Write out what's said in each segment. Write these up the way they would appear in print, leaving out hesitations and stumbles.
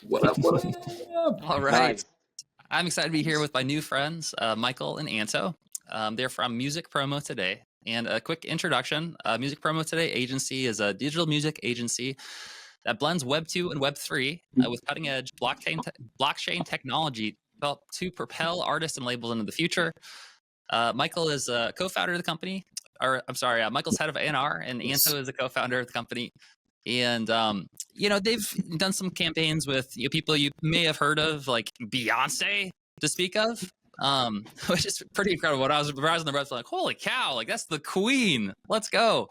What up? What up? All right. Nice. I'm excited to be here with my new friends, Michael and Anto. They're from Music Promo Today. And a quick introduction, Music Promo Today agency is a digital music agency that blends Web2 and Web3 with cutting-edge blockchain technology developed to propel artists and labels into the future. Michael is a co-founder of the company, or I'm sorry, Michael's head of A&R, and Anto is a co-founder of the company. And they've done some campaigns with people you may have heard of, like Beyonce, to speak of, which is pretty incredible. When I was browsing the website, like, holy cow, like that's the queen. Let's go.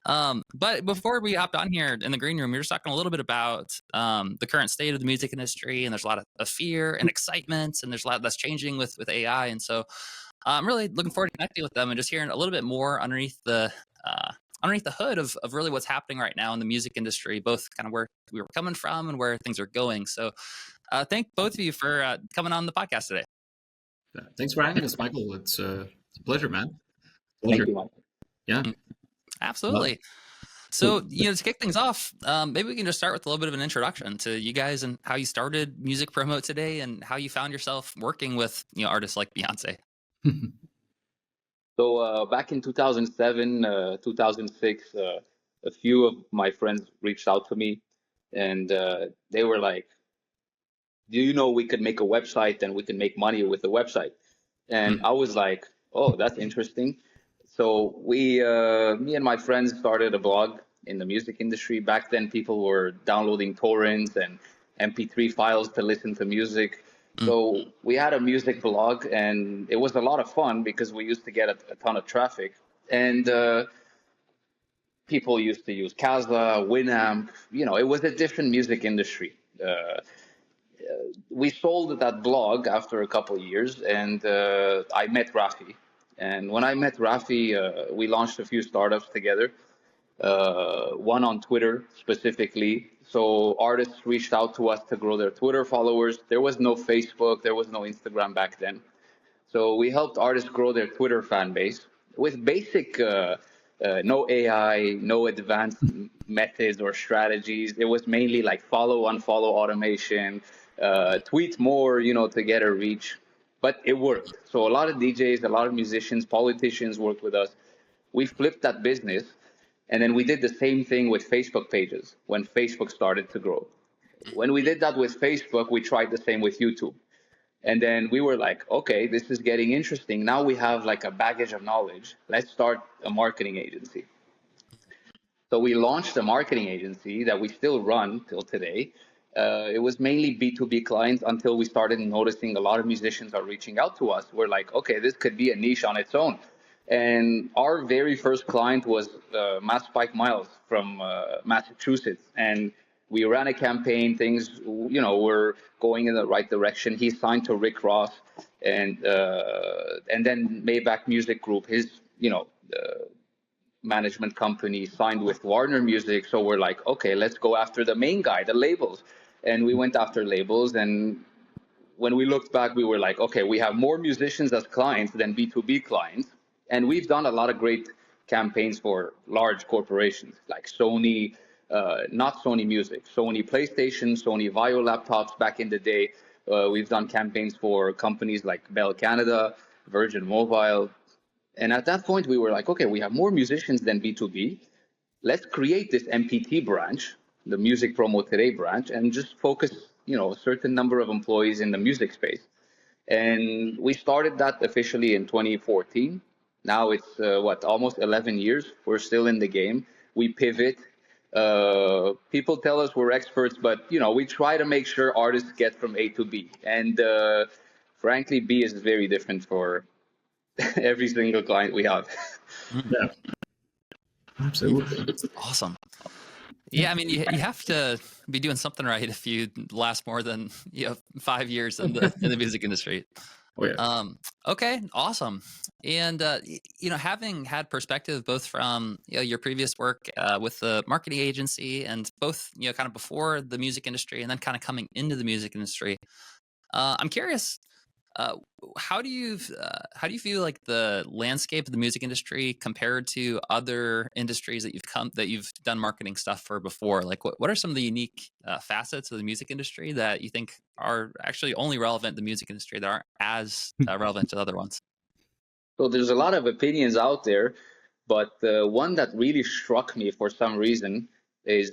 But before we hopped on here in the green room, we were just talking a little bit about the current state of the music industry, and there's a lot of fear and excitement, and there's a lot that's changing with AI. And so I'm really looking forward to connecting with them and just hearing a little bit more underneath the hood of really what's happening right now in the music industry, both kind of where we were coming from and where things are going. So thank both of you for coming on the podcast today. Thanks for having us, Michael. It's a pleasure, man. Thank you, Michael. Yeah. Absolutely. So, to kick things off, maybe we can just start with a little bit of an introduction to you guys and how you started Music Promote Today and how you found yourself working with, artists like Beyonce. So back in 2007, 2006, a few of my friends reached out to me, and they were like, do you know we could make a website and we can make money with the website? And I was like, oh, that's interesting. So me and my friends started a blog in the music industry. Back then, people were downloading torrents and MP3 files to listen to music. So we had a music blog, and it was a lot of fun because we used to get a ton of traffic. And people used to use Kazaa, Winamp. It was a different music industry. We sold that blog after a couple of years, and I met Rafi. And when I met Rafi, we launched a few startups together, one on Twitter specifically. So artists reached out to us to grow their Twitter followers. There was no Facebook, there was no Instagram back then. So we helped artists grow their Twitter fan base with basic, no AI, no advanced methods or strategies. It was mainly like follow, unfollow automation, tweet more, to get a reach. But it worked. So a lot of DJs, a lot of musicians, politicians worked with us. We flipped that business. And then we did the same thing with Facebook pages when Facebook started to grow. When we did that with Facebook, we tried the same with YouTube. And then we were like, okay, this is getting interesting. Now we have like a baggage of knowledge. Let's start a marketing agency. So we launched a marketing agency that we still run till today. It was mainly B2B clients until we started noticing a lot of musicians are reaching out to us. We're like, okay, this could be a niche on its own. And our very first client was Mass Spike Miles from Massachusetts. And we ran a campaign. Things, were going in the right direction. He signed to Rick Ross, and then Maybach Music Group, his, management company, signed with Warner Music. So we're like, okay, let's go after the main guy, the labels. And we went after labels. And when we looked back, we were like, okay, we have more musicians as clients than B2B clients. And we've done a lot of great campaigns for large corporations like Sony, not Sony Music, Sony PlayStation, Sony Vaio laptops back in the day. We've done campaigns for companies like Bell Canada, Virgin Mobile. And at that point, we were like, okay, we have more musicians than B2B. Let's create this MPT branch, the Music Promo Today branch, and just focus, a certain number of employees in the music space. And we started that officially in 2014. Now it's almost 11 years. We're still in the game. We pivot. People tell us we're experts, but we try to make sure artists get from A to B. And frankly, B is very different for every single client we have. Yeah, absolutely. Awesome. Yeah, I mean, you have to be doing something right if you last more than 5 years in the music industry. Oh, yeah. Okay, awesome. And having had perspective both from your previous work with the marketing agency and both kind of before the music industry and then kind of coming into the music industry, I'm curious, Uh, how do you feel like the landscape of the music industry compared to other industries that you've done marketing stuff for before? Like, what are some of the unique facets of the music industry that you think are actually only relevant to the music industry that aren't as relevant to other ones? So there's a lot of opinions out there, but the one that really struck me for some reason is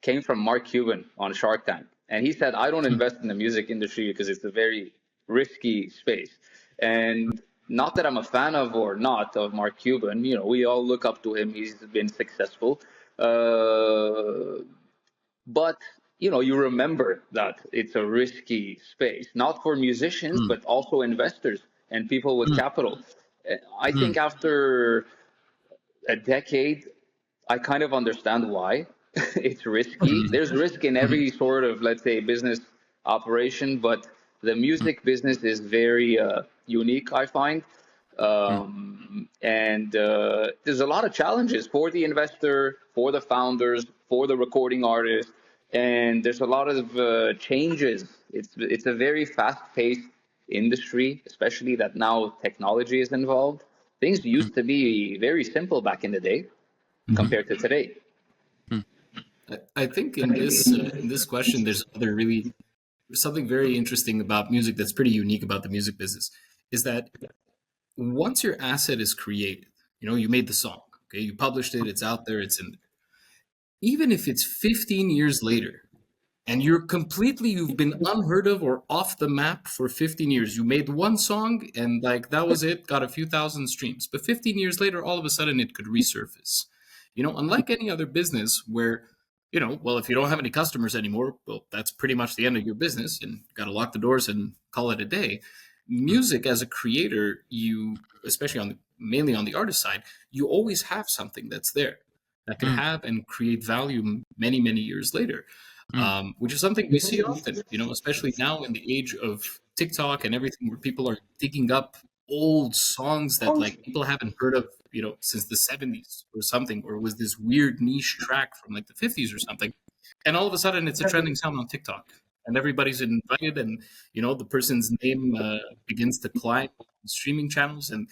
came from Mark Cuban on Shark Tank, and he said, "I don't Mm, invest in the music industry because it's a very risky space." And not that I'm a fan of or not of Mark Cuban, we all look up to him. He's been successful, but you remember that it's a risky space, not for musicians, mm, but also investors and people with mm, capital. I mm, think after a decade, I kind of understand why it's risky. mm, There's risk in mm, every sort of, let's say, business operation, but the music business is very unique, I find. mm, And there's a lot of challenges for the investor, for the founders, for the recording artist, and there's a lot of changes. It's a very fast-paced industry, especially that now technology is involved. Things mm, used to be very simple back in the day mm, compared to today. mm, I think in this question, there's other really something very interesting about music that's pretty unique about the music business is that once your asset is created, you made the song, okay, you published it, it's out there, it's in there. Even if it's 15 years later, and you've been unheard of or off the map for 15 years. You made one song and like that was it, got a few thousand streams. But 15 years later, all of a sudden it could resurface. Unlike any other business where, well, if you don't have any customers anymore, well, that's pretty much the end of your business and you got to lock the doors and call it a day. mm, Music as a creator, especially mainly on the artist side, you always have something that's there that could mm, have and create value many, many years later, mm, which is something we see often, especially now in the age of TikTok and everything, where people are digging up old songs that like people haven't heard of, since the 70s or something, or was this weird niche track from like the 50s or something. And all of a sudden it's a trending sound on TikTok and everybody's invited and, the person's name begins to climb on streaming channels and,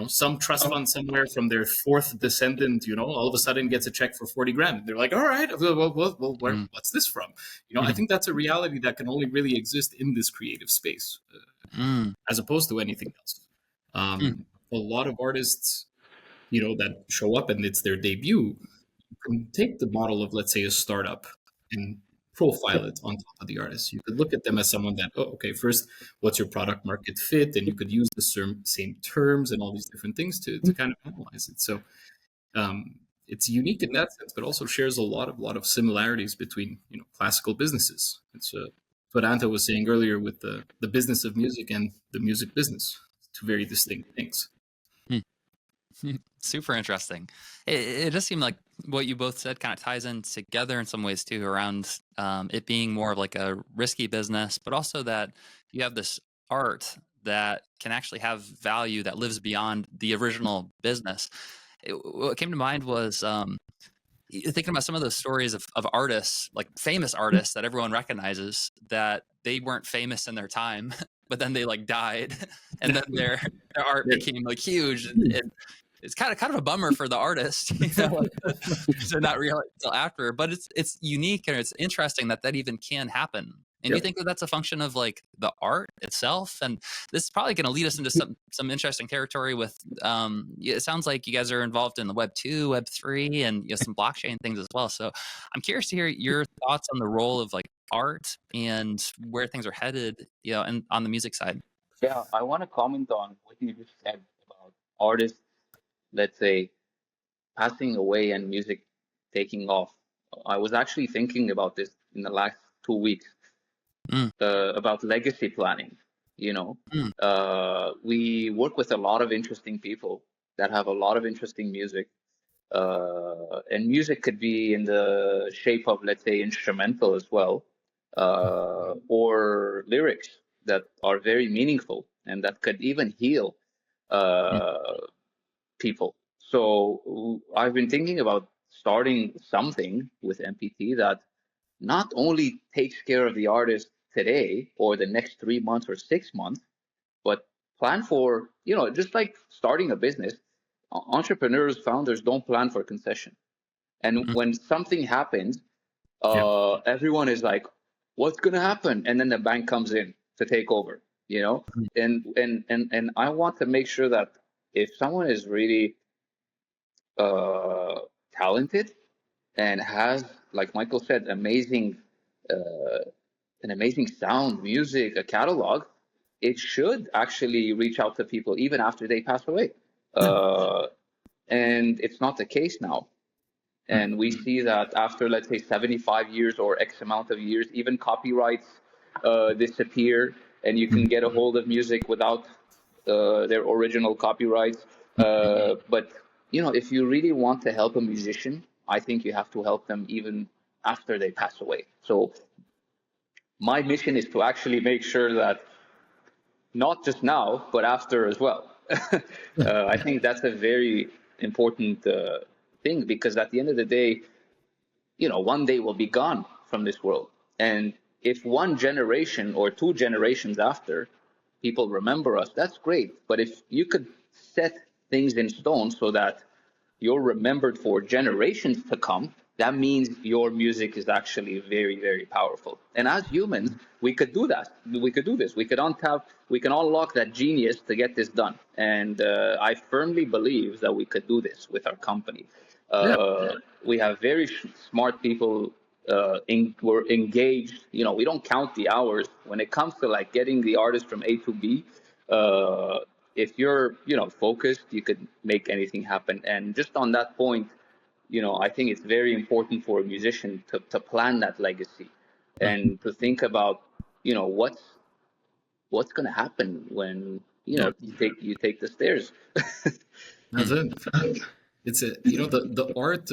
some trust fund somewhere from their fourth descendant, all of a sudden gets a check for 40 grand. They're like, all right, well, mm, what's this from? I mm, think that's a reality that can only really exist in this creative space mm, as opposed to anything else. mm, A lot of artists, that show up and it's their debut, you can take the model of, let's say, a startup and profile it on top of the artist. You could look at them as someone that, oh, okay, first, what's your product market fit? And you could use the same terms and all these different things to kind of analyze it. So it's unique in that sense, but also shares a lot of similarities between classical businesses. It's what Anto was saying earlier with the business of music and the music business. Two very distinct things. mm. Super interesting. It just seemed like what you both said kind of ties in together in some ways too, around it being more of like a risky business, but also that you have this art that can actually have value that lives beyond the original business. What came to mind was thinking about some of those stories of artists, like famous artists that everyone recognizes, that they weren't famous in their time, but then they like died, and then their art Yeah. became like huge. And it's kind of a bummer for the artist, like, to not realize until after. But it's unique and it's interesting that even can happen. And you Yep. think that that's a function of like the art itself? And this is probably going to lead us into some interesting territory with. It sounds like you guys are involved in the Web2, Web3, and some blockchain things as well. So I'm curious to hear your thoughts on the role of like art and where things are headed, and on the music side. Yeah, I want to comment on what you just said about artists, let's say, passing away and music taking off. I was actually thinking about this in the last 2 weeks Mm, about legacy planning. You know, mm, we work with a lot of interesting people that have a lot of interesting music. And music could be in the shape of, let's say, instrumental as well, or lyrics that are very meaningful and that could even heal mm, uh, people. So I've been thinking about starting something with MPT that not only takes care of the artist today or the next 3 months or 6 months, but plan for, just like starting a business. Entrepreneurs, founders don't plan for concession. And Mm. when something happens, Yeah. everyone is like, what's going to happen? And then the bank comes in to take over, Mhm. and I want to make sure that if someone is really uh, talented and has, like Michael said, an amazing sound, music, a catalog, it should actually reach out to people even after they pass away. Yeah. Uh, and it's not the case now. Mm. And we see that after, let's say, 75 years or X amount of years, even copyrights disappear, and you can Mm. get a hold of music without their original copyrights. But if you really want to help a musician, I think you have to help them even after they pass away. So my mission is to actually make sure that not just now, but after as well. Yeah. I think that's a very important thing, because at the end of the day, one day we'll be gone from this world. And if one generation or two generations after people remember us, that's great. But if you could set things in stone so that you're remembered for generations to come, that means your music is actually very, very powerful. And as humans, we could do that. We could do this. We can unlock that genius to get this done. And I firmly believe that we could do this with our company. Yeah. We have very smart people. We're engaged. We don't count the hours when it comes to like getting the artist from A to B. Uh, if you're focused, you could make anything happen. And just on that point, I think it's very important for a musician to plan that legacy Mhm. and to think about what's going to happen when Yeah. you take the stairs. That's it. It's a the art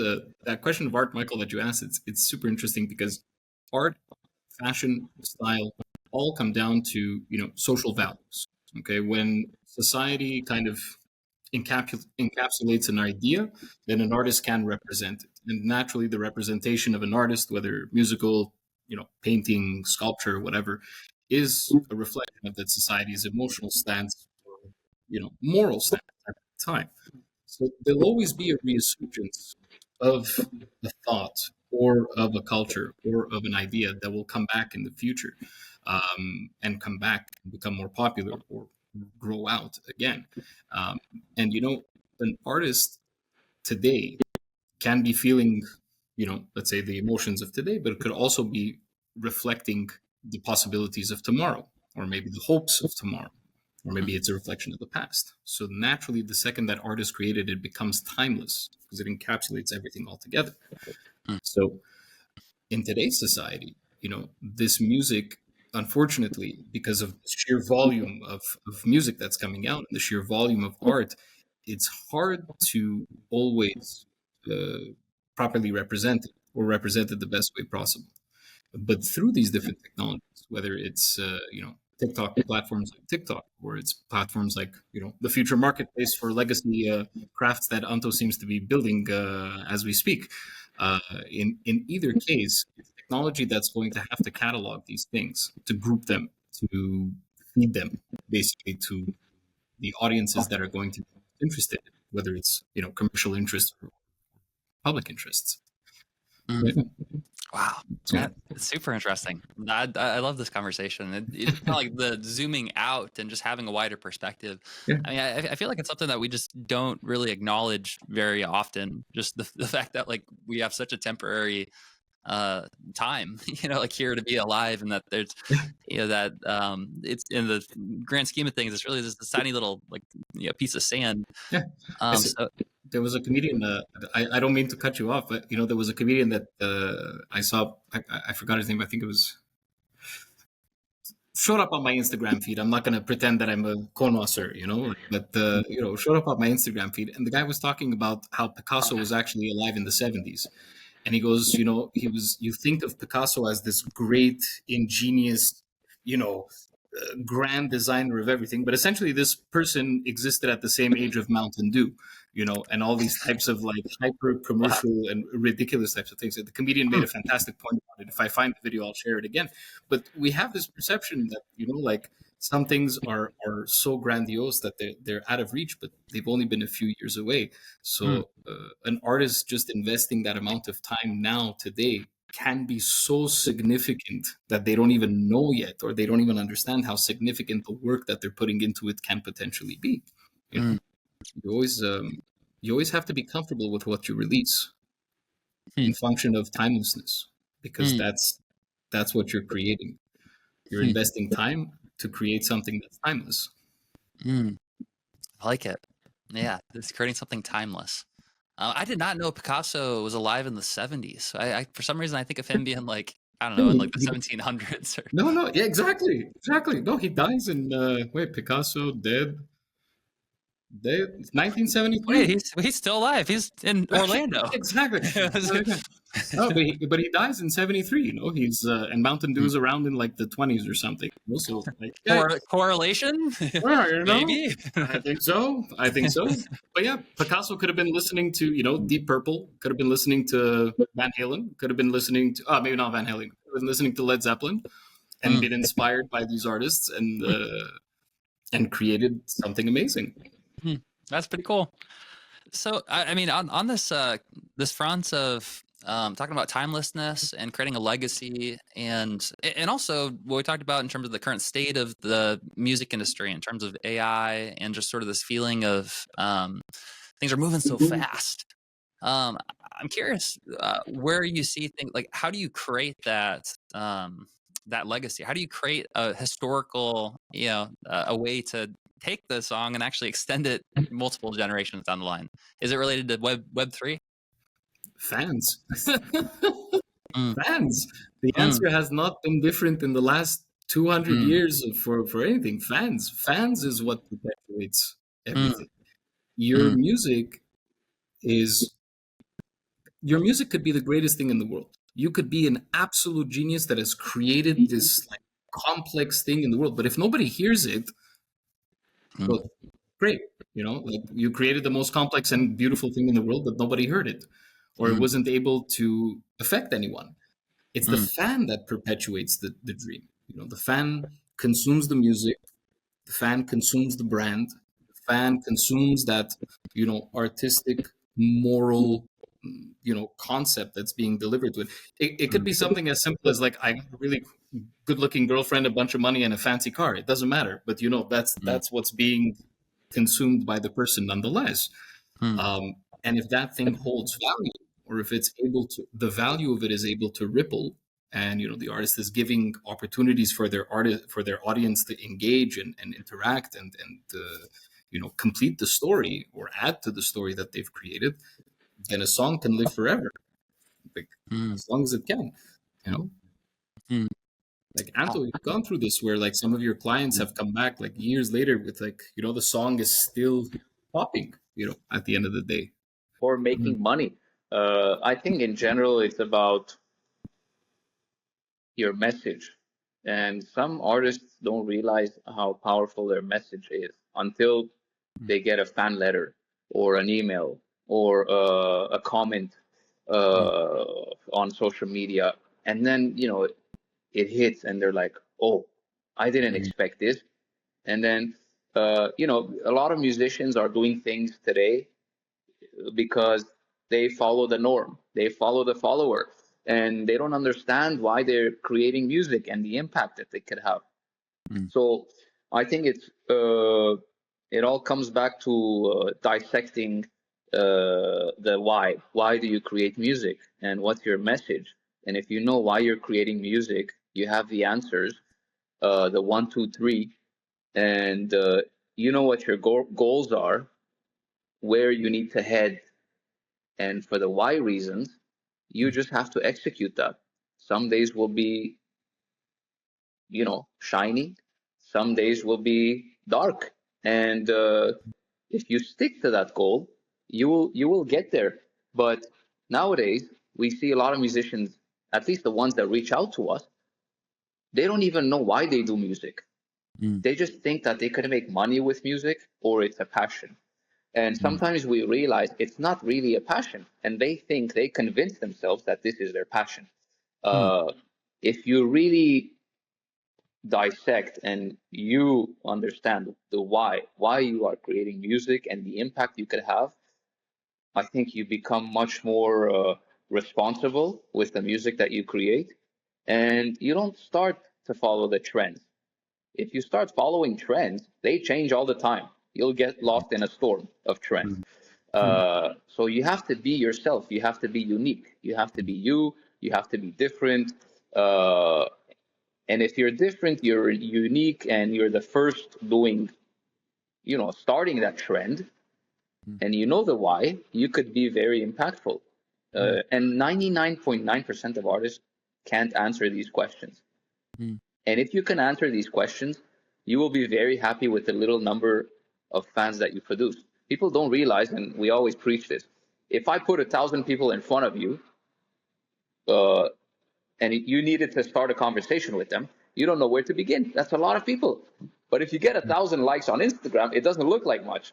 that question of art, Michael, that you asked. It's super interesting because art, fashion, style, all come down to social values. Okay, when society kind of encapsulates an idea, then an artist can represent it, and naturally, the representation of an artist, whether musical, painting, sculpture, whatever, is a reflection of that society's emotional stance, or moral stance at the time. So there'll always be a resurgence of a thought or of a culture or of an idea that will come back in the future, and come back and become more popular or grow out again. Um, and an artist today can be feeling, let's say the emotions of today, but it could also be reflecting the possibilities of tomorrow, or maybe the hopes of tomorrow, or maybe it's a reflection of the past. So naturally, the second that art is created, it becomes timeless because it encapsulates everything altogether. Mm. So in today's society, this music, unfortunately, because of the sheer volume of music that's coming out and the sheer volume of art, it's hard to always uh, properly represent it or represent it the best way possible. But through these different technologies, whether it's TikTok platforms like TikTok, or it's platforms like the future marketplace for legacy crafts that Anto seems to be building as we speak. In either case, it's technology that's going to have to catalog these things, to group them, to feed them, basically to the audiences that are going to be interested, whether it's commercial interest or public interests. Mm. Yeah. Wow. So It's super interesting. I love this conversation. It's kind of like the zooming out and just having a wider perspective. yeah, I mean, I feel like it's something that we just don't really acknowledge very often. Just the fact that like we have such a temporary uh time, like here to be alive, and that there's yeah, that it's in the grand scheme of things, it's really just this tiny little like piece of sand. yeah. I said, So there was a comedian. I don't mean to cut you off, but there was a comedian that I saw. I forgot his name. I think it was showed up on my Instagram feed. I'm not going to pretend that I'm a connoisseur, but showed up on my Instagram feed, and the guy was talking about how Picasso was actually alive in the '70s, and he goes, he was. You think of Picasso as this great, ingenious, you know, grand designer of everything, but essentially this person existed at the same age of Mountain Dew, and all these types of like hyper Wow. commercial and ridiculous types of things. The comedian made Hmm. a fantastic point about it. If I find the video, I'll share it again. But we have this perception that, like some things are so grandiose that they're out of reach, but they've only been a few years away. Hmm. So an artist just investing that amount of time now today can be so significant that they don't even know yet, or they don't even understand how significant the work that they're putting into it can potentially be. You know, Hmm. you always have to be comfortable with what you release Hmm. in function of timelessness, because Hmm. that's what you're creating. You're Hmm. investing time to create something that's timeless. Hmm. I like it. Yeah, it's creating something timeless. I did not know Picasso was alive in the 70s. I for some reason I think of him being like, I don't know, in like the 1700s. Or... No, yeah, exactly. No, he dies in wait, Picasso dead 1973. Wait, he's still alive. He's in Orlando. Exactly. Oh, but he dies in 73. He's and Mountain Dew is around in like the 20s or something. So like, yeah, Correlation? well, Maybe. I think so. I think so. But yeah, Picasso could have been listening to Deep Purple. Could have been listening to Van Halen. Could have been listening to maybe not Van Halen. Could have been listening to Led Zeppelin and Mm. been inspired by these artists and created something amazing. That's pretty cool. So I mean, on this this front of talking about timelessness and creating a legacy, and also what we talked about in terms of the current state of the music industry, in terms of AI, and just sort of this feeling of things are moving so fast. I'm curious where you see things like, how do you create that that legacy? How do you create a historical, a way to take the song and actually extend it multiple generations down the line? Is it related to Web3? Fans. Mm, Fans. The mm, answer has not been different in the last 200 mm, years for anything. Fans is what perpetuates mm, everything. Your mm, music is your music could be the greatest thing in the world. You could be an absolute genius that has created this like complex thing in the world, but if nobody hears it, mm, well, great. Like you created the most complex and beautiful thing in the world, but nobody heard it, or it mm, wasn't able to affect anyone. It's the mm, fan that perpetuates the dream. The fan consumes the music, the fan consumes the brand, the fan consumes that, artistic, moral, concept that's being delivered to it. It could mm, be something as simple as like, I got a really good looking girlfriend, a bunch of money, and a fancy car. It doesn't matter. But mm, that's what's being consumed by the person nonetheless. mm, And if that thing holds value, or if it's able to, the value of it is able to ripple, and the artist is giving opportunities for their audience to engage and interact and complete the story or add to the story that they've created, then a song can live forever, like mm, as long as it can. You know, mm. like Anto, you've gone through this where like some of your clients have come back like years later with like the song is still popping. At the end of the day. or Mm, making money. I think in general it's about your message. And some artists don't realize how powerful their message is until mm, they get a fan letter or an email or a comment mm, on social media. And then, it hits and they're like, oh, I didn't mm, expect this. And then, a lot of musicians are doing things today because they follow the norm, they follow the follower, and they don't understand why they're creating music and the impact that they could have. mm, So I think it all comes back to dissecting the why. Why do you create music, and what's your message? And if you know why you're creating music, you have the answers, the one, two, three, and you know what your goals are, where you need to head, and for the why reasons, you just have to execute that. Some days will be, shiny. Some days will be dark. And if you stick to that goal, you will get there. But nowadays, we see a lot of musicians, at least the ones that reach out to us, they don't even know why they do music. Mm. They just think that they can make money with music or it's a passion. And Mm. sometimes we realize it's not really a passion, and they think they convince themselves that this is their passion. Mm. Uh, if you really dissect and you understand the why you are creating music and the impact you could have, I think you become much more responsible with the music that you create, and you don't start to follow the trends. If you start following trends, they change all the time. You'll get lost in a storm of trends. Mm. Mm. So you have to be yourself. You have to be unique. You have to be you. You have to be different. Uh, and if you're different, you're unique, and you're the first doing, starting that trend, Mm. and you know the why, you could be very impactful. Mm. And 99.9% of artists can't answer these questions. Mm. And if you can answer these questions, you will be very happy with the little number of fans that you produce. People don't realize, and we always preach this, if I put 1,000 people in front of you, uh, and you needed to start a conversation with them, you don't know where to begin. That's a lot of people. But if you get 1,000 likes on Instagram, it doesn't look like much.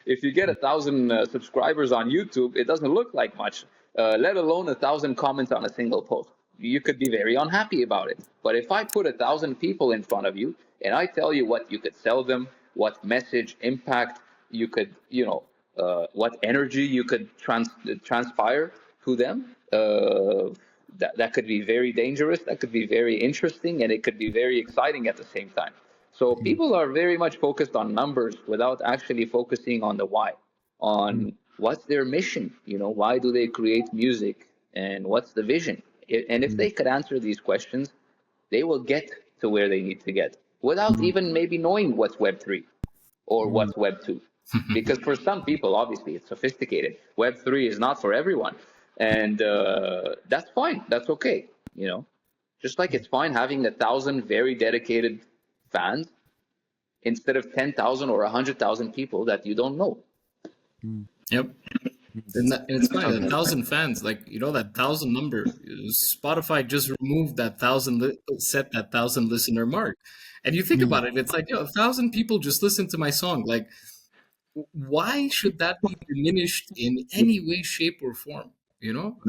If you get 1,000 subscribers on YouTube, it doesn't look like much, let alone 1,000 comments on a single post. You could be very unhappy about it. But if I put 1,000 people in front of you and I tell you what you could sell them, what message, impact you could, what energy you could transpire to them, that could be very dangerous, that could be very interesting, and it could be very exciting at the same time. So Mm. people are very much focused on numbers without actually focusing on the why, Mm. on what's their mission, why do they create music, and what's the vision. And if Mm. they could answer these questions, they will get to where they need to get without Mm. even maybe knowing what's Web3 or Mm. what's Web2. Because for some people, obviously, it's sophisticated. Web3 is not for everyone. And that's fine. That's okay. Just like it's fine having 1,000 very dedicated fans instead of 10,000 or 100,000 people that you don't know. Mm. Yep. Mm. And it's fine. So A good. 1,000 fans, like that 1,000 number. Spotify just removed that set that 1,000 listener mark. And you think Mm. about it, it's like 1,000 people just listen to my song. Like, why should that be diminished in any way, shape, or form?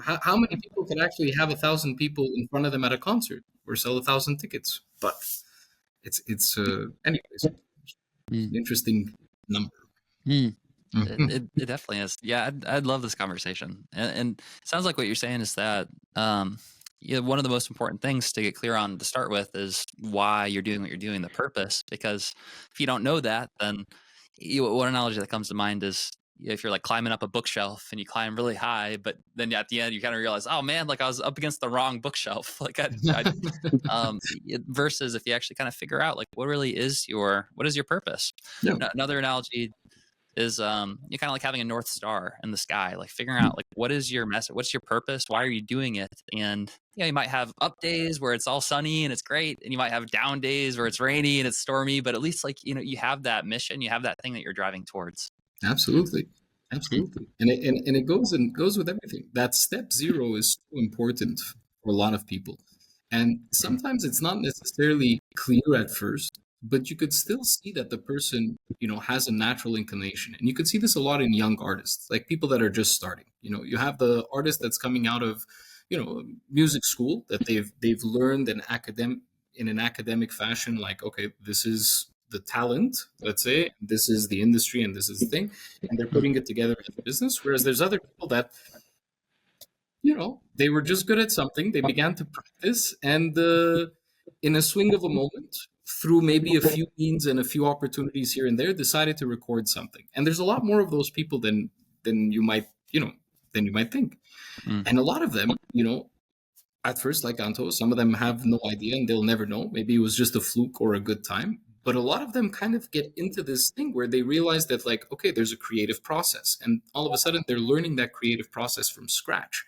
How many people can actually have 1,000 people in front of them at a concert or sell 1,000 tickets? But it's anyways, Mm. interesting number. Mm. Mhm. It definitely is. Yeah, I'd love this conversation. And it sounds like what you're saying is that one of the most important things to get clear on to start with is why you're doing what you're doing, the purpose. Because if you don't know that, then one analogy that comes to mind is if you're like climbing up a bookshelf and you climb really high, but then at the end you kind of realize, oh man, like I was up against the wrong bookshelf. Like versus if you actually kind of figure out like what is your purpose. Yeah, Another analogy is you kind of like having a north star in the sky, like figuring out like what is your message, what's your purpose, why are you doing it. And you might have up days where it's all sunny and it's great, and you might have down days where it's rainy and it's stormy, but at least like you have that mission, you have that thing that you're driving towards. absolutely, absolutely, and it goes with everything. That step zero is so important for a lot of people, and sometimes it's not necessarily clear at first, but you could still see that the person has a natural inclination, and you could see this a lot in young artists, like people that are just starting. You have the artist that's coming out of music school, that they've learned in an academic fashion, like, okay, this is the talent, let's say, this is the industry, and this is the thing, and they're putting it together as a business. Whereas there's other people that they were just good at something, they began to practice, and in a swing of a moment, through maybe a few means and a few opportunities here and there, decided to record something. And there's a lot more of those people than you might than you might think. Mm. And a lot of them, at first, like Anto, some of them have no idea and they'll never know. Maybe it was just a fluke or a good time. But a lot of them kind of get into this thing where they realize that, like, okay, there's a creative process. And all of a sudden, they're learning that creative process from scratch.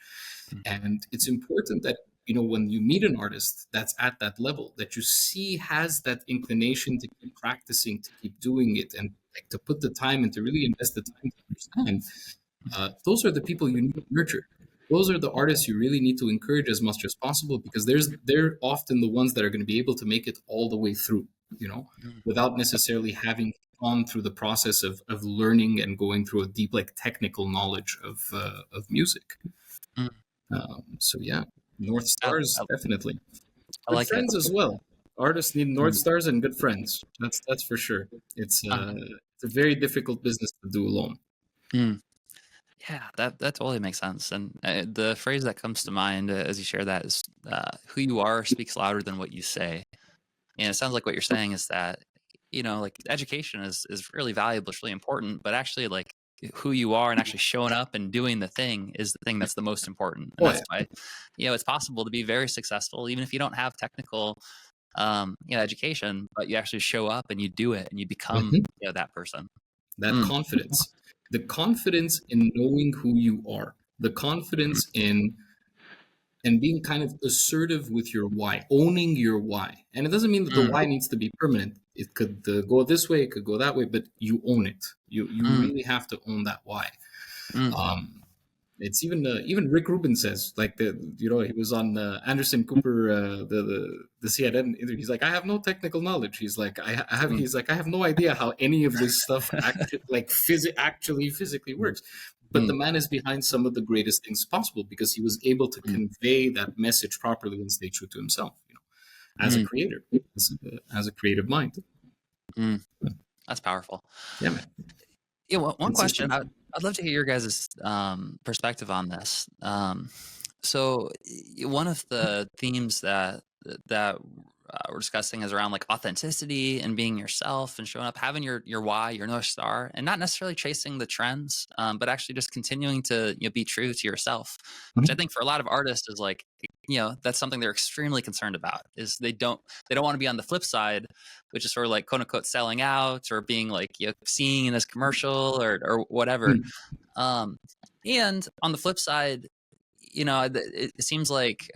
Mm. And it's important that, when you meet an artist that's at that level, that you see has that inclination to keep practicing, to keep doing it, and like to put the time and to really invest the time to understand. Those are the people you need to nurture. Those are the artists you really need to encourage as much as possible, because they're often the ones that are going to be able to make it all the way through. you know, Mm, without necessarily having gone through the process of learning and going through a deep, like, technical knowledge of music. mm. So yeah, North I, Stars, I, definitely. I Good like it. friends as well. Artists need North Mm, Stars and good friends. That's for sure. uh, It's a very difficult business to do alone. mm. Yeah, that totally makes sense. And the phrase that comes to mind as you share that is, "Who you are speaks louder than what you say." And it sounds like what you're saying is that, like education is really valuable, it's really important, but actually like who you are and actually showing up and doing the thing is the thing that's the most important. And Oh that's yeah. why, it's possible to be very successful even if you don't have technical education, but you actually show up and you do it and you become, Mhm. that person. That Mm, confidence, the confidence in knowing who you are, the mm, confidence in and being kind of assertive with your why, owning your why. And it doesn't mean that the mm, why needs to be permanent. It could go this way, it could go that way, but you own it. You mm, really have to own that why. mm, Um, it's even Rick Rubin says, like, he was on Anderson Cooper, the CNN interview. He's like, I have no technical knowledge. He's like, mm, I have no idea how any of this stuff actually, like, actually physically works. But mm, the man is behind some of the greatest things possible because he was able to mm, convey that message properly and stay true to himself. As a mm, creator, as a creative mind. mm. That's powerful. Yeah, man. Yeah, one question. Consistency. I'd love to hear your guys' perspective on this. So one of the themes that we're discussing is around like authenticity and being yourself and showing up, having your why, your North Star, and not necessarily chasing the trends, but actually just continuing to be true to yourself, which I Mhm. think for a lot of artists is like, that's something they're extremely concerned about. Is they don't want to be on the flip side, which is sort of like quote unquote selling out or being like seen in this commercial or whatever. Mm. Um, and on the flip side, it seems like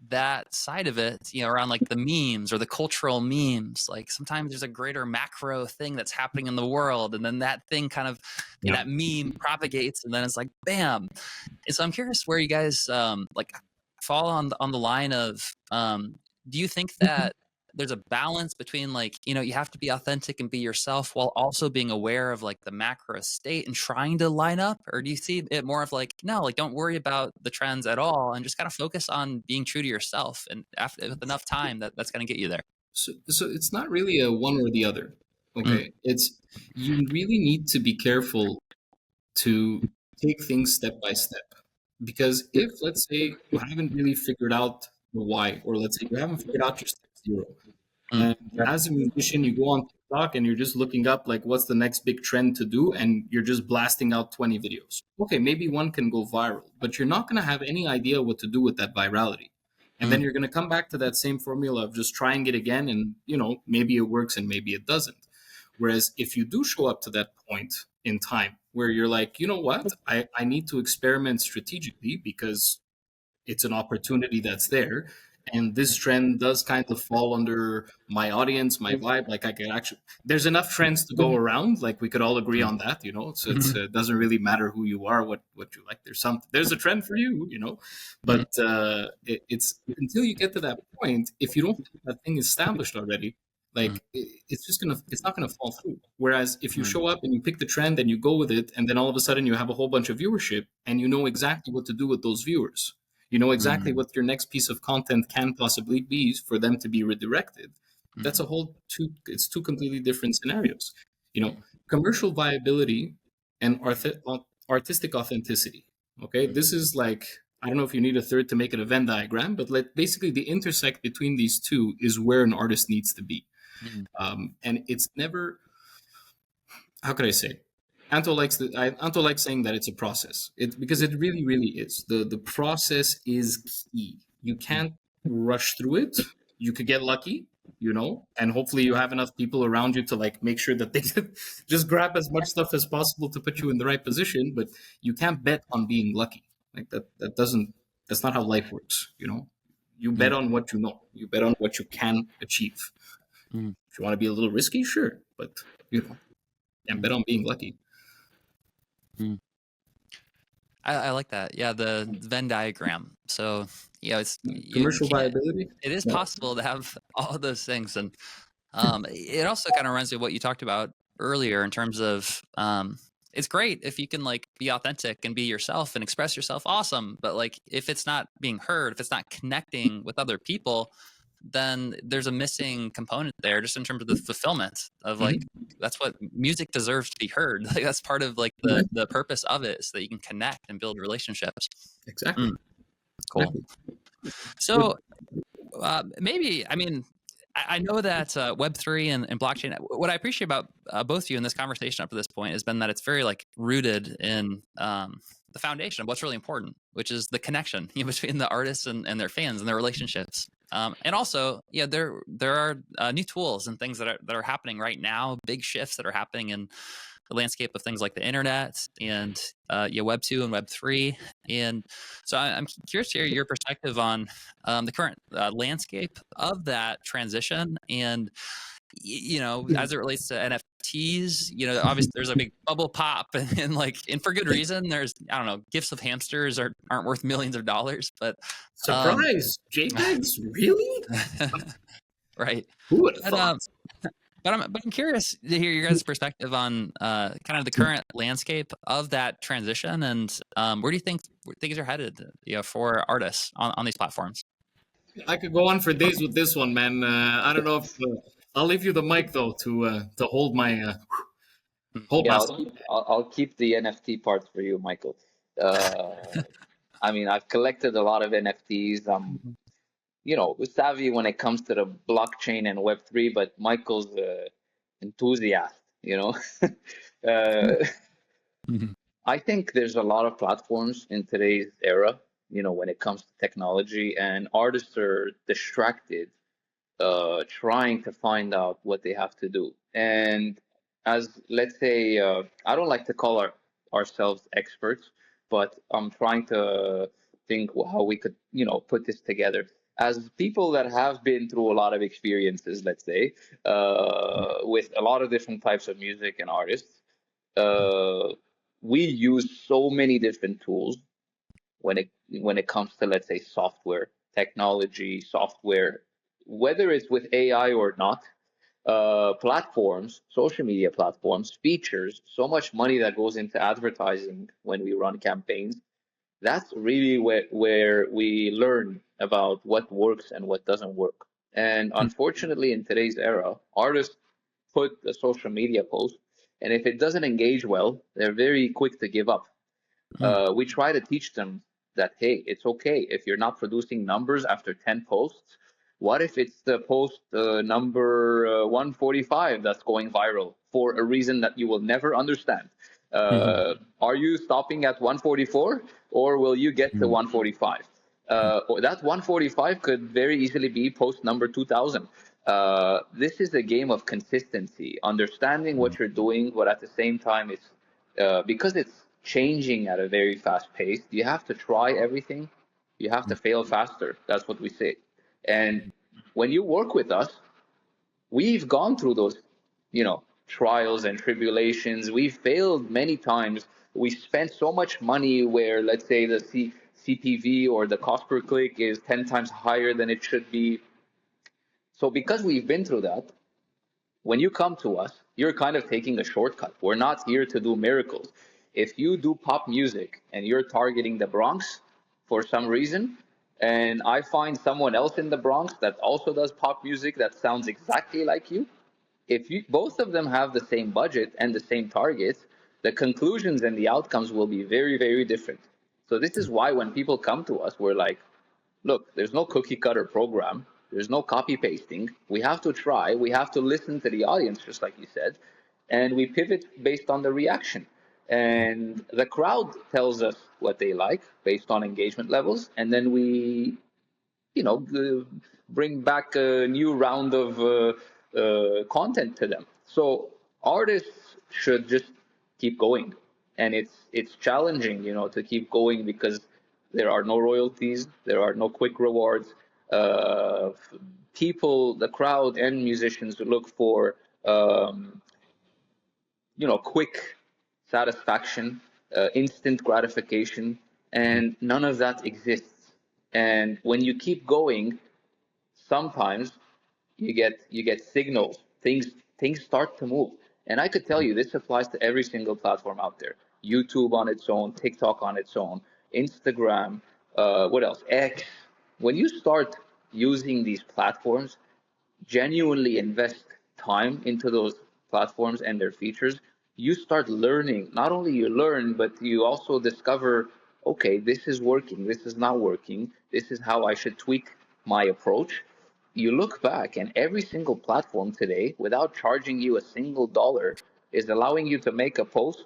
that side of it, around like the memes or the cultural memes, like sometimes there's a greater macro thing that's happening in the world, and then that thing kind of Yeah. that meme propagates, and then it's like bam. And so I'm curious where you guys like fall on the line of do you think that there's a balance between like you have to be authentic and be yourself while also being aware of like the macro state and trying to line up, or do you see it more of like no, like don't worry about the trends at all and just kind of focus on being true to yourself, and after with enough time that's going to get you there? So it's not really a one or the other. Mm, Okay. It's You really need to be careful to take things step by step. Because if, let's say, you haven't really figured out the why, or let's say you haven't figured out your step zero, mm, and as a musician, you go on TikTok and you're just looking up like what's the next big trend to do, and you're just blasting out 20 videos. Okay, maybe one can go viral, but you're not going to have any idea what to do with that virality. And then mm, you're going to come back to that same formula of just trying it again, and maybe it works and maybe it doesn't. Whereas if you do show up to that point in time where you're like, you know what, I need to experiment strategically because it's an opportunity that's there, and this trend does kind of fall under my audience, my vibe. Like, I can actually, there's enough trends to go around, like we could all agree mm, on that. So mm, it doesn't really matter who you are, what you like. There's a trend for you, but it's until you get to that point, if you don't have that thing established already, mm, like it's not gonna fall through. Whereas if you mm, show up and you pick the trend and you go with it, and then all of a sudden you have a whole bunch of viewership, and you know exactly what to do with those viewers, you know exactly mm, what your next piece of content can possibly be for them to be redirected. That's a mm, whole it's two completely different scenarios. Commercial viability and artistic authenticity. Okay, mm, this is like, I don't know if you need a third to make it a Venn diagram, but like basically the intersect between these two is where an artist needs to be. mm, And it's never, how could I say? Anto likes saying that it's a process. Because it really, really is. The process is key. You mm, can't rush through it. You could get lucky, and hopefully you have enough people around you to like make sure that they just grab as much stuff as possible to put you in the right position. But you can't bet on being lucky. Like that's not how life works. You bet mm, on what you know. You bet on what you can achieve. mm, If you want to be a little risky, sure, but and mm, bet on being lucky. mm. I like that. Yeah, the Venn diagram. So it's you Commercial can't. viability. It is Yeah. possible to have all those things, and It also kind of reminds me of what you talked about earlier in terms of it's great if you can like be authentic and be yourself and express yourself, awesome. But like if it's not being heard, if it's not connecting with other people, then there's a missing component there just in terms of the fulfillment of like that's what music deserves to be heard. Like that's part of like the purpose of it, so that you can connect and build relationships. Exactly. Cool. So maybe, I mean, I know that Web3 and blockchain, what I appreciate about both of you in this conversation up to this point has been that it's very like rooted in the foundation of what's really important, which is the connection between the artists and their fans and their relationships. And also, there are new tools and things that are happening right now, big shifts that are happening in the landscape of things like the internet and Web2 and Web3. And so I'm curious to hear your perspective on the current landscape of that transition. And, as it relates to NFTs, obviously there's a big bubble pop and for good reason. There's, I don't know, gifts of hamsters aren't worth millions of dollars, but surprise, JPEGs, really? Right. Who would have thought? But I'm curious to hear your guys' perspective on kind of the current landscape of that transition, and where do you think things are headed, for artists on these platforms? I could go on for days with this one, man. I don't know if I'll leave you the mic though to hold my hold Yeah, my. I'll keep the NFT part for you, Michael. I mean, I've collected a lot of NFTs. I'm, savvy when it comes to the blockchain and Web3, but Michael's enthusiast, I think there's a lot of platforms in today's era, when it comes to technology, and artists are distracted trying to find out what they have to do. And as let's say, I don't like to call ourselves experts, but I'm trying to think how we could, put this together. As people that have been through a lot of experiences, let's say, with a lot of different types of music and artists, uh, we use so many different tools when it comes to, let's say, software, technology, software, whether it's with AI or not, platforms, social media platforms, features, so much money that goes into advertising when we run campaigns. That's really where we learn about what works and what doesn't work. And unfortunately, in today's era, artists put a social media post, and if it doesn't engage well, they're very quick to give up. We try to teach them that, hey, it's okay if you're not producing numbers after 10 posts. What if it's the post number 145 that's going viral for a reason that you will never understand? Are you stopping at 144, or will you get to 145? That 145 could very easily be post number 2000. This is a game of consistency, understanding what you're doing, but at the same time, it's because it's changing at a very fast pace. You have to try everything. You have to fail faster. That's what we say. And when you work with us, we've gone through those, trials and tribulations. We've failed many times. We spent so much money where, let's say, the CPV or the cost per click is 10 times higher than it should be. So because we've been through that, when you come to us, you're kind of taking a shortcut. We're not here to do miracles. If you do pop music and you're targeting the Bronx for some reason, and I find someone else in the Bronx that also does pop music that sounds exactly like you, if you both of them have the same budget and the same targets, the conclusions and the outcomes will be very, very different. So this is why when people come to us, we're like, look, there's no cookie cutter program. There's no copy pasting. We have to try. We have to listen to the audience, just like you said, and we pivot based on the reaction. And the crowd tells us what they like based on engagement levels, and then we, bring back a new round of content to them. So artists should just keep going, and it's challenging, to keep going because there are no royalties, there are no quick rewards. Uh, People, the crowd, and musicians look for quick satisfaction, instant gratification, and none of that exists. And when you keep going, sometimes you get signals. Things start to move. And I could tell you this applies to every single platform out there. YouTube on its own, TikTok on its own, Instagram, what else? X. When you start using these platforms, genuinely invest time into those platforms and their features, you start learning. Not only you learn, but you also discover, okay, this is working, this is not working, this is how I should tweak my approach. You look back, and every single platform today, without charging you a single dollar, is allowing you to make a post,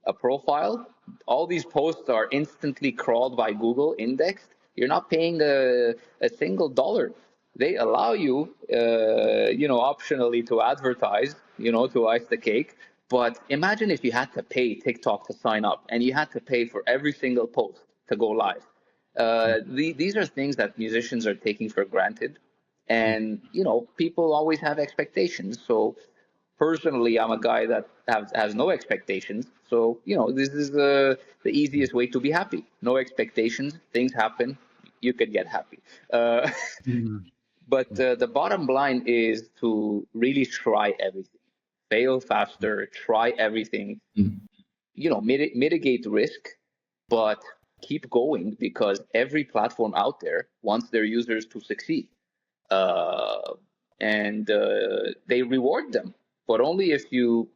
a profile. All these posts are instantly crawled by Google, indexed. You're not paying a single dollar. They allow you, optionally to advertise, to ice the cake. But imagine if you had to pay TikTok to sign up, and you had to pay for every single post to go live. These are things that musicians are taking for granted, and people always have expectations. So personally, I'm a guy that has no expectations. So this is the easiest way to be happy. No expectations, things happen, you could get happy. uh, Mhm. but the bottom line is to really try everything, fail faster, try everything, Mhm. mitigate risk, but keep going, because every platform out there wants their users to succeed. uh, and they reward them, but only if you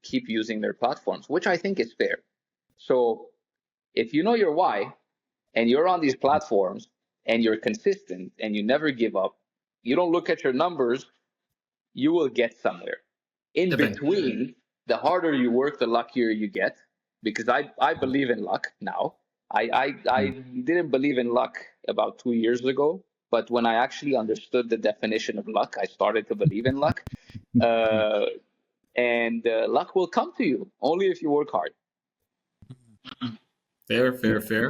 keep using their platforms, which I think is fair. So if you know your why, and you're on these platforms, and you're consistent, and you never give up, you don't look at your numbers, you will get somewhere. In Eventually. between, the harder you work, the luckier you get. Because I believe in luck now. I Mhm. didn't believe in luck about 2 years ago, but when I actually understood the definition of luck, I started to believe in luck. Uh, and luck will come to you only if you work hard. Fair, fair, fair,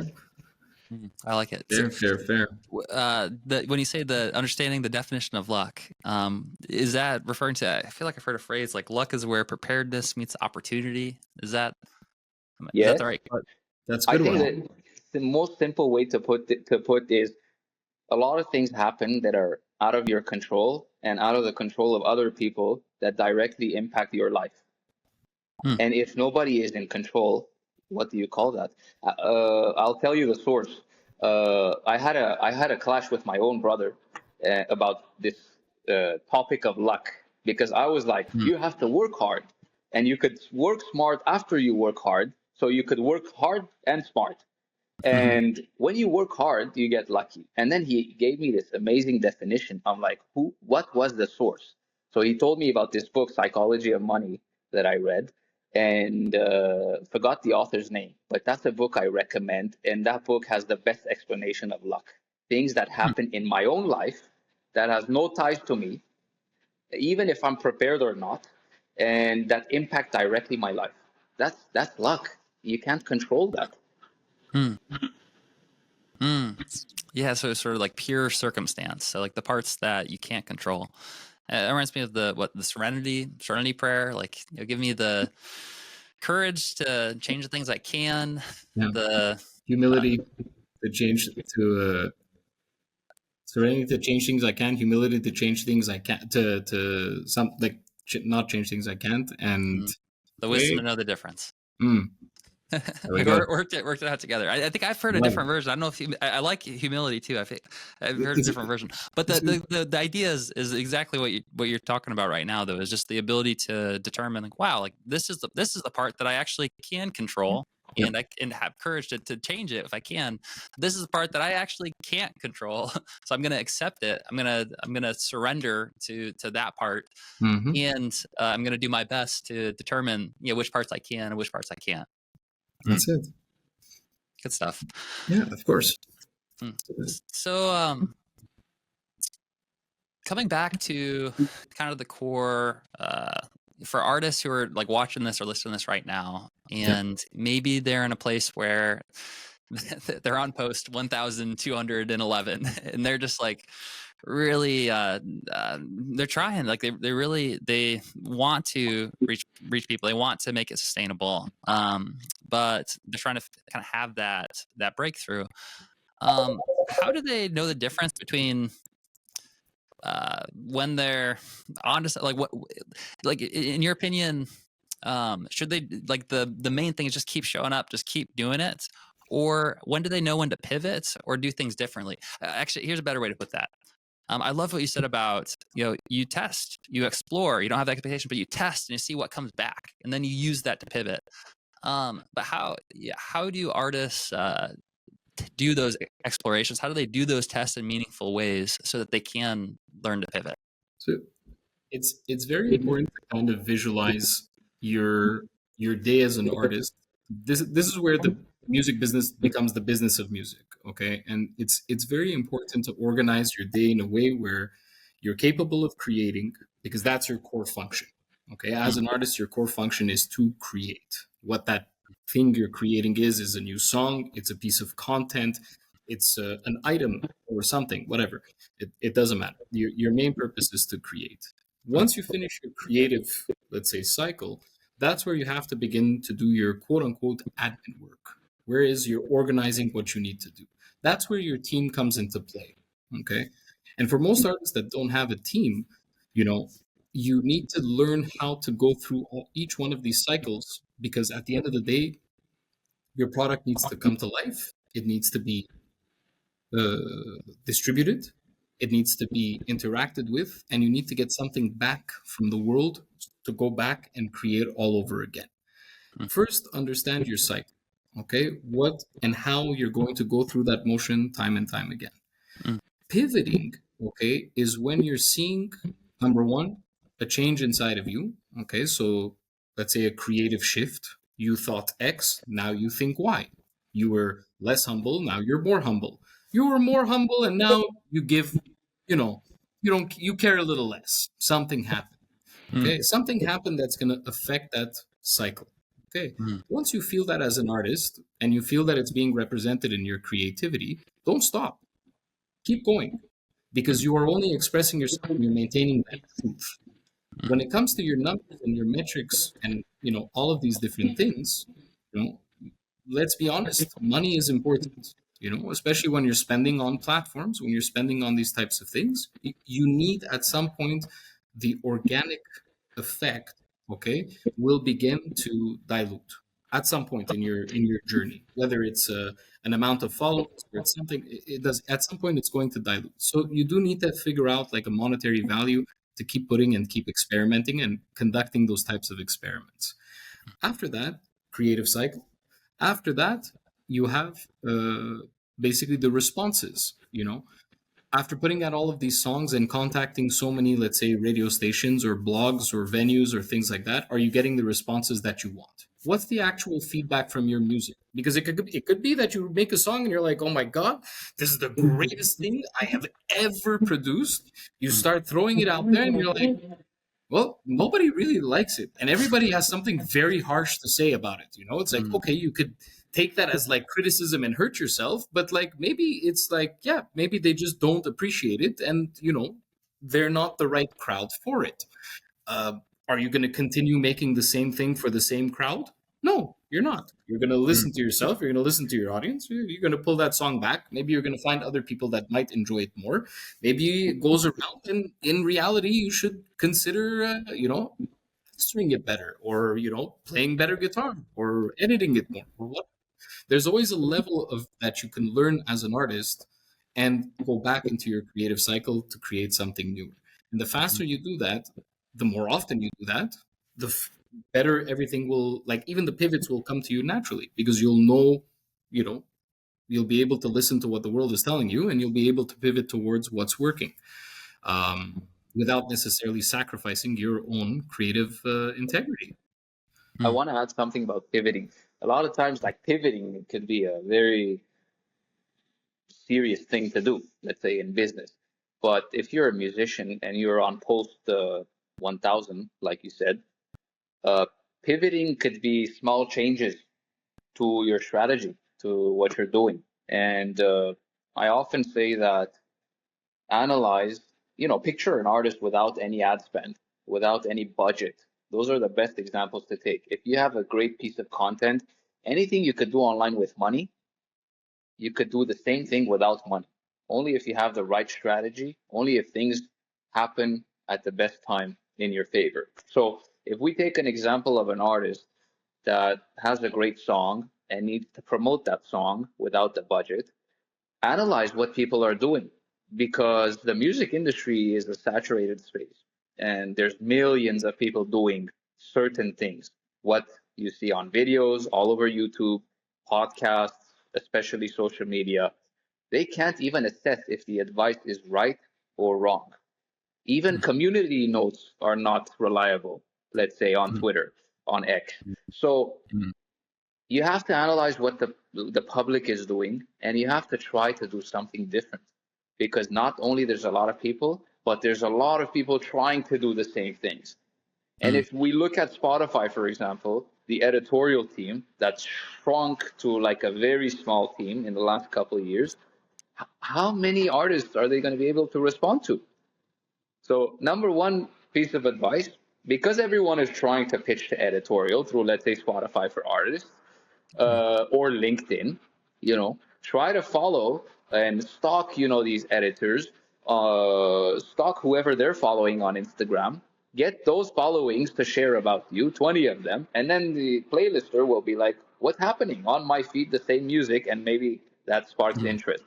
I like it. So, fair, fair, fair. when you say the understanding the definition of luck, is that referring to? I feel like I've heard a phrase like "luck is where preparedness meets opportunity." Is that Yes, the right? but That's a I good think one. that the most simple way to put is, a lot of things happen that are out of your control and out of the control of other people that directly impact your life. Hmm. And if nobody is in control, what do you call that? I'll tell you the source. I had a clash with my own brother about this topic of luck, because I was like, Hmm. you have to work hard, and you could work smart after you work hard, so you could work hard and smart. Mhm. And when you work hard, you get lucky. And then he gave me this amazing definition. I'm like, what was the source? So he told me about this book, Psychology of Money, that I read, and forgot the author's name. But that's a book I recommend. And that book has the best explanation of luck. Things that Hmm. happen in my own life that has no ties to me, even if I'm prepared or not, and that impact directly my life. That's luck. You can't control that. Hmm. Hmm. Yeah, so it's sort of like pure circumstance. So like the parts that you can't control. It reminds me of the serenity prayer. Like, give me the courage to change the things I can. Yeah. The uh, Humility to change to serenity to change things I can, humility to change things I can't, to some like not change things I can't, and mm, the wisdom to wait, know the difference. mm, there we We go. worked it out together. I think I've heard a Love it. different version. I don't know if I like humility too. I've heard a It's, different version, but it's the idea is exactly what you're talking about right now. Though, is just the ability to determine like, wow, like this is the part that I actually can control, yep. and I can have courage to change it if I can. This is the part that I actually can't control, so I'm going to accept it. I'm gonna surrender to that part, Hmm. and I'm going to do my best to determine which parts I can and which parts I can't. Mm, That's it. good stuff. Yeah, of course. Mm. So, coming back to kind of the core, for artists who are like watching this or listening to this right now, Yeah. and maybe they're in a place where they're on post 1211 and they're just like really they're trying, like they want to reach people, they want to make it sustainable, but they're trying to kind of have that breakthrough. How do they know the difference between when they're honest, like what, like in your opinion, should they, like the main thing is just keep showing up, just keep doing it? Or when do they know when to pivot or do things differently? Actually, here's a better way to put that. I love what you said about, you test, you explore, you don't have the expectation, but you test and you see what comes back, and then you use that to pivot. But how do artists do those explorations? How do they do those tests in meaningful ways so that they can learn to pivot? So it's very important to kind of visualize your day as an artist. This is where the music business becomes the business of music, okay? And it's very important to organize your day in a way where you're capable of creating, because that's your core function. Okay, as an artist, your core function is to create. What that thing you're creating is a new song, it's a piece of content, it's an item or something, whatever. It doesn't matter. Your main purpose is to create. Once you finish your creative, let's say, cycle, that's where you have to begin to do your quote unquote admin work. Where is you're organizing what you need to do? That's where your team comes into play. Okay. And for most artists that don't have a team, you know, you need to learn how to go through each one of these cycles, because at the end of the day, your product needs to come to life. It needs to be distributed. It needs to be interacted with, and you need to get something back from the world to go back and create all over again. First, understand your cycle. Okay, what and how you're going to go through that motion time and time again. Pivoting, okay, is when you're seeing, number one, a change inside of you. Okay, so let's say a creative shift. You thought X, now you think Y. You were less humble, now you're more humble. You were more humble, and now you give, you care a little less. Something happened. Okay, something happened that's going to affect that cycle. Okay, once you feel that as an artist and you feel that it's being represented in your creativity, don't stop. Keep going, because you are only expressing yourself and you're maintaining that truth. When it comes to your numbers and your metrics and all of these different things, you know, let's be honest, money is important. Especially when you're spending on platforms, when you're spending on these types of things, you need at some point the organic effect, okay, will begin to dilute at some point in your journey, whether it's an amount of followers or it's something. It does at some point, it's going to dilute. So you do need to figure out like a monetary value to keep putting and keep experimenting and conducting those types of experiments. After that, creative cycle. After that, you have basically the responses. After putting out all of these songs and contacting so many, let's say, radio stations or blogs or venues or things like that, are you getting the responses that you want? What's the actual feedback from your music? Because it could be that you make a song and you're like, oh my God, this is the greatest thing I have ever produced. You start throwing it out there and you're like, well, nobody really likes it. And everybody has something very harsh to say about it. It's like, okay, you could take that as like criticism and hurt yourself, but like maybe it's like, yeah, maybe they just don't appreciate it, and they're not the right crowd for it. Are you going to continue making the same thing for the same crowd? No, you're not. You're going to listen to yourself. You're going to listen to your audience. You're going to pull that song back. Maybe you're going to find other people that might enjoy it more. Maybe it goes around, and in reality, you should consider, mastering it better, or playing better guitar, or editing it more, or what. There's always a level of that you can learn as an artist and go back into your creative cycle to create something new. And the faster you do that, the more often you do that, the better everything will, like, even the pivots will come to you naturally, because you'll know, you'll be able to listen to what the world is telling you, and you'll be able to pivot towards what's working, without necessarily sacrificing your own creative integrity. I want to add something about pivoting. A lot of times, like, pivoting could be a very serious thing to do, let's say in business. But if you're a musician and you're on post 1000, like you said, uh, pivoting could be small changes to your strategy, to what you're doing. And I often say that analyze, picture an artist without any ad spend, without any budget. Those are the best examples to take. If you have a great piece of content, anything you could do online with money, you could do the same thing without money. Only if you have the right strategy, only if things happen at the best time in your favor. So if we take an example of an artist that has a great song and needs to promote that song without the budget, analyze what people are doing, because the music industry is a saturated space and there's millions of people doing certain things. What you see on videos all over YouTube, podcasts, especially social media, they can't even assess if the advice is right or wrong. Even community notes are not reliable, let's say on Twitter, on X. So you have to analyze what the public is doing, and you have to try to do something different, because not only there's a lot of people, but there's a lot of people trying to do the same things. And if we look at Spotify, for example, the editorial team that shrunk to like a very small team in the last couple of years, how many artists are they going to be able to respond to? So number one piece of advice, because everyone is trying to pitch to editorial through, let's say, Spotify for Artists, or LinkedIn, try to follow and stalk, these editors, stalk whoever they're following on Instagram, get those followings to share about you, 20 of them, and then the playlister will be like, what's happening on my feed, the same music, and maybe that sparks interest.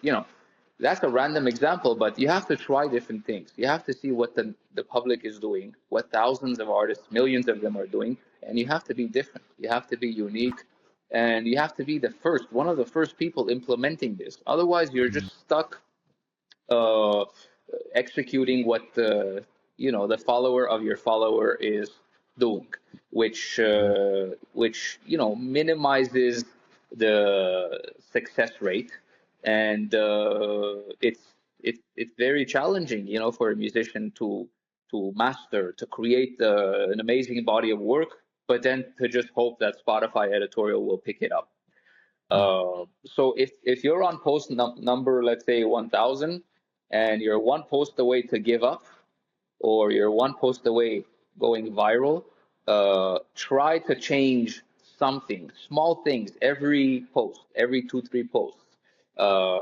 That's a random example, but you have to try different things. You have to see what the public is doing, what thousands of artists, millions of them are doing, and you have to be different. You have to be unique, and you have to be one of the first people implementing this. Otherwise, you're just stuck uh, executing what the follower of your follower is doing, which minimizes the success rate, and it's very challenging, for a musician to master, to create an amazing body of work, but then to just hope that Spotify editorial will pick it up. So if you're on post number, let's say 1,000, and you're one post away to give up, or you're one post away going viral, try to change something, small things, every post, every 2, 3 posts. Uh,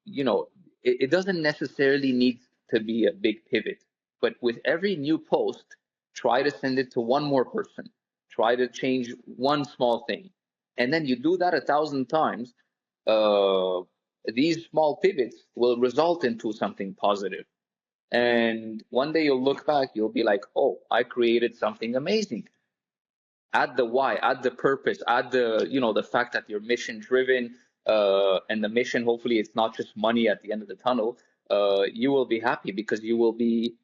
you know, it doesn't necessarily need to be a big pivot, but with every new post, try to send it to one more person. Try to change one small thing. And then you do that 1,000 times. Uh, these small pivots will result into something positive. And one day you'll look back, you'll be like, oh, I created something amazing. Add the why, add the purpose, add the fact that you're mission driven, and the mission, hopefully it's not just money at the end of the tunnel. You will be happy because you will be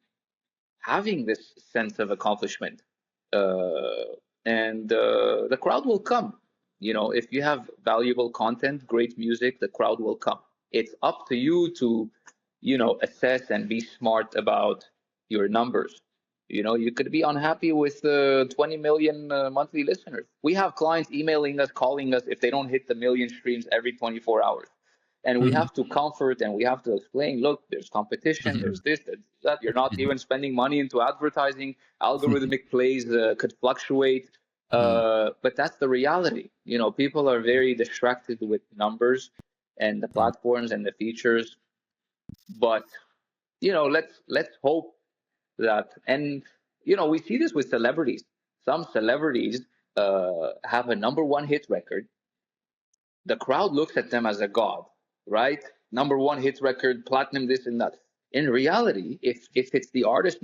having this sense of accomplishment. And the crowd will come. If you have valuable content, great music, the crowd will come. It's up to you to, assess and be smart about your numbers. You could be unhappy with 20 million monthly listeners. We have clients emailing us, calling us if they don't hit the million streams every 24 hours. And we have to comfort and we have to explain, look, there's competition, there's this, there's that. You're not even spending money into advertising. Algorithmic plays could fluctuate. But that's the reality. People are very distracted with numbers and the platforms and the features. But, let's hope that, and we see this with celebrities. Some celebrities have a number one hit record. The crowd looks at them as a god, right? Number one hit record, platinum, this and that. In reality, if it's the artist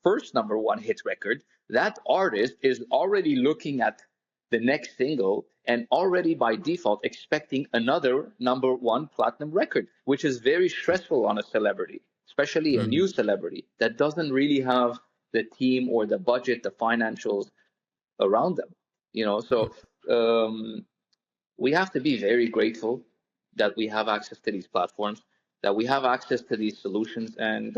first number one hit record, that artist is already looking at the next single and already by default expecting another number one platinum record, which is very stressful on a celebrity, especially a new celebrity that doesn't really have the team or the budget, the financials around them. So we have to be very grateful that we have access to these platforms, that we have access to these solutions, and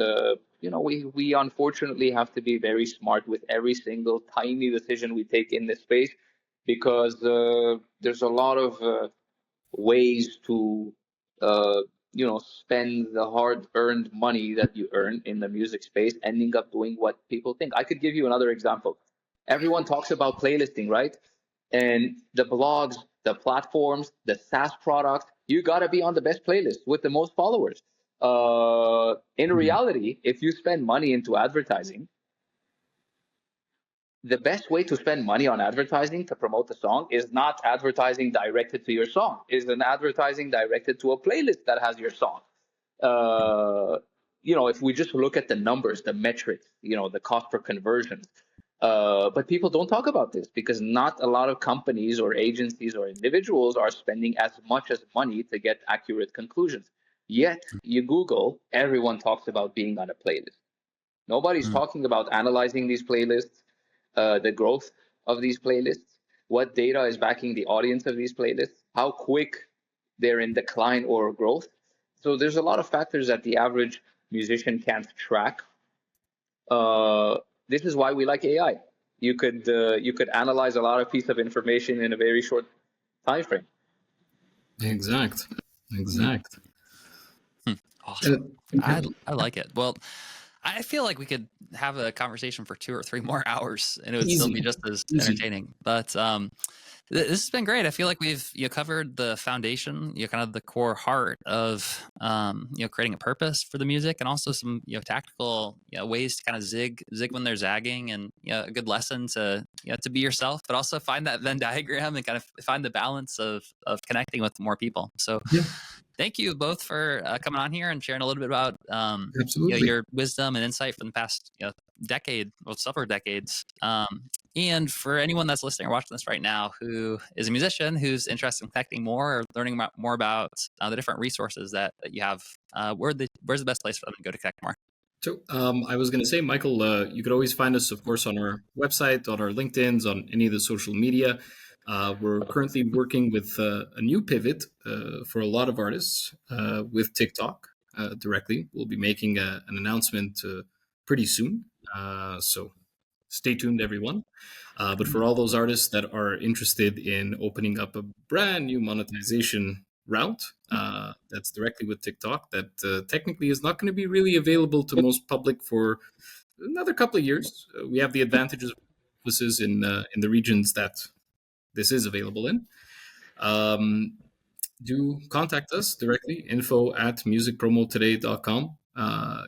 we unfortunately have to be very smart with every single tiny decision we take in this space, because there's a lot of ways to spend the hard-earned money that you earn in the music space, ending up doing what people think. I could give you another example. Everyone talks about playlisting, right? And the blogs, the platforms, the SaaS products, you got to be on the best playlist with the most followers. In reality, if you spend money into advertising, the best way to spend money on advertising to promote the song is not advertising directed to your song, is an advertising directed to a playlist that has your song. uh, if we just look at the numbers, the metrics, the cost per conversion. But people don't talk about this because not a lot of companies or agencies or individuals are spending as much as money to get accurate conclusions. Yet, you Google, everyone talks about being on a playlist. Nobody's talking about analyzing these playlists, the growth of these playlists, what data is backing the audience of these playlists, how quick they're in decline or growth. So there's a lot of factors that the average musician can't track. This is why we like AI. You could analyze a lot of piece of information in a very short time frame. Exact. Awesome. I like it. Well, I feel like we could have a conversation for 2 or 3 more hours and it would still be just as entertaining. But this has been great. I feel like we've covered the foundation, kind of the core heart of creating a purpose for the music, and also some tactical ways to kind of zig when they're zagging, and a good lesson to to be yourself, but also find that Venn diagram and kind of find the balance of connecting with more people. So. Yeah. Thank you both for coming on here and sharing a little bit about Absolutely. your wisdom and insight from the past decade, well, several decades. And for anyone that's listening or watching this right now who is a musician who's interested in connecting more or learning more about the different resources that you have, where's the best place for them to go to connect more? So I was going to say, Michael, you could always find us, of course, on our website, on our LinkedIn's, on any of the social media. We're currently working with a new pivot for a lot of artists with TikTok directly. We'll be making an announcement pretty soon. So stay tuned, everyone. But for all those artists that are interested in opening up a brand new monetization route that's directly with TikTok, that technically is not going to be really available to most public for another couple of years. We have the advantages of offices in the regions that this is available in. Do contact us directly, info@musicpromotoday.com.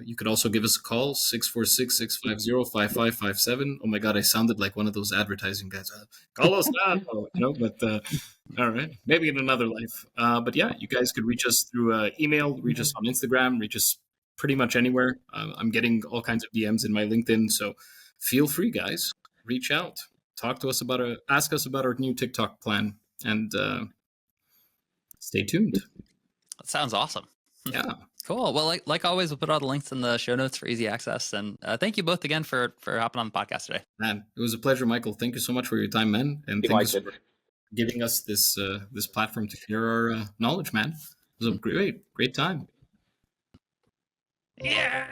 You could also give us a call, 646-650-5557. Oh my God, I sounded like one of those advertising guys. Call us now, but all right, maybe in another life. But yeah, you guys could reach us through email, reach us on Instagram, reach us pretty much anywhere. I'm getting all kinds of DMs in my LinkedIn, so feel free, guys. Reach out. Talk to us ask us about our new TikTok plan, and stay tuned. That sounds awesome. Yeah. Cool. Well, like always, we'll put all the links in the show notes for easy access. And thank you both again for hopping on the podcast today. Man, it was a pleasure, Michael. Thank you so much for your time, man. And thank you for giving us this platform to share our knowledge, man. It was a great time. Yeah.